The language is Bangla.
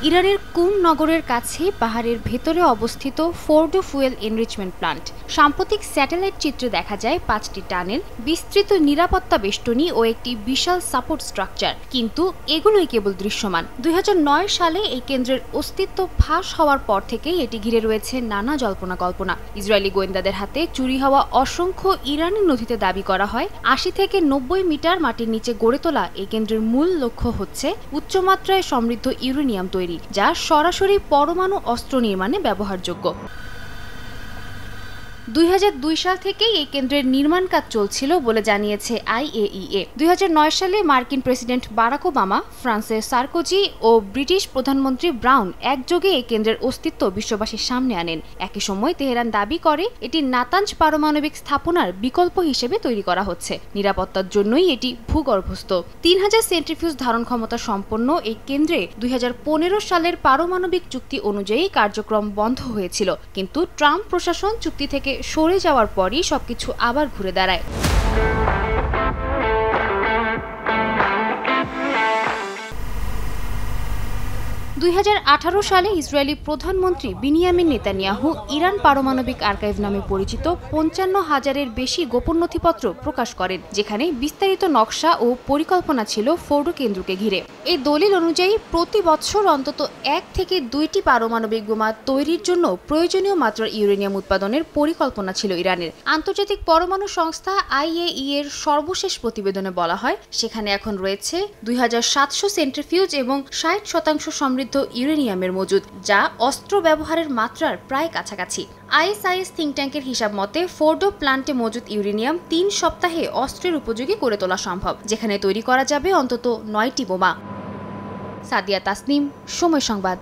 ইরানের কুম নগরের কাছে পাহাড়ের ভেতরে অবস্থিত ফোর্ডো ফুয়েল এনরিচমেন্ট প্লান্ট। সাম্প্রতিক স্যাটেলাইট চিত্রে দেখা যায় 5টি টানেল, বিস্তৃত নিরাপত্তা বেষ্টনী ও একটি বিশাল সাপোর্ট স্ট্রাকচার, কিন্তু এগুলোই কেবল দৃশ্যমান। 2009 সালে এই কেন্দ্রের অস্তিত্ব ফাঁস হওয়ার পর থেকেই এটি ঘিরে রয়েছে নানা জল্পনা কল্পনা। ইসরায়েলি গোয়েন্দাদের হাতে চুরি হওয়া অসংখ্য ইরানি নথিতে দাবি করা হয় 80 থেকে 90 মিটার মাটির নিচে গড়ে তোলা এই কেন্দ্রের মূল লক্ষ্য হচ্ছে উচ্চমাত্রায় সমৃদ্ধ ইউরেনিয়াম তৈরি, যা সরাসরি পরমাণু অস্ত্র নির্মাণে ব্যবহারযোগ্য। 2002 সাল থেকেই এই কেন্দ্রের নির্মাণ কাজ চলছিল বলে জানিয়েছে IAEA। 2009 সালে মার্কিন প্রেসিডেন্ট বারাক ওবামা, ফ্রান্সের সার্কোজি ও ব্রিটিশ প্রধানমন্ত্রী ব্রাউন একযোগে এই কেন্দ্রের অস্তিত্ব বিশ্ববাসীর সামনে আনেন। একই সময় তেহরান দাবি করে এটি নাতাঞ্জ পারমাণবিক স্থাপনার বিকল্প হিসেবে তৈরি করা হচ্ছে। নিরাপত্তার জন্যই এটি ভূগর্ভস্থ। 3000 সেন্ট্রিফিউজ ধারণ ক্ষমতা সম্পন্ন এই কেন্দ্রে 2015 সালের পারমাণবিক চুক্তি অনুযায়ী কার্যক্রম বন্ধ হয়েছিল, কিন্তু ট্রাম্প প্রশাসন চুক্তি থেকে সরে যাওয়ার পরই সবকিছু আবার ঘুরে দাঁড়ায়। 2018 সালে ইসরায়েলি প্রধানমন্ত্রী বিনিয়ামিন নেতানিয়াহু ইরান পারমাণবিক আর্কাইভ নামে পরিচিত 55,000-এর বেশি গোপন নথিপত্র প্রকাশ করেন, যেখানে বিস্তারিত নকশা ও পরিকল্পনা ছিল ফোর্ডো কেন্দ্রকে ঘিরে। এই দলিল অনুযায়ী প্রতি বছর অন্তত 1 থেকে 2টি পারমাণবিক বোমা তৈরির জন্য প্রয়োজনীয় মাত্রার ইউরেনিয়াম উৎপাদনের পরিকল্পনা ছিল ইরানের। আন্তর্জাতিক পরমাণু সংস্থা IAEA এর সর্বশেষ প্রতিবেদনে বলা হয়, সেখানে এখন রয়েছে 2700 সেন্ট্রিফিউজ এবং 60% সমৃদ্ধ ইউরেনিয়ামের মজুদ, যা অস্ত্র ব্যবহারের মাত্রার প্রায় কাছাকাছি। ISIS থিঙ্ক ট্যাঙ্কের হিসাব মতে ফোর্ডো প্লান্টে মজুদ ইউরেনিয়াম 3 সপ্তাহে অস্ত্রের উপযোগী করে তোলা সম্ভব, যেখানে তৈরি করা যাবে অন্তত 9টি বোমা। সাদিয়া তাসনিম, সময় সংবাদ।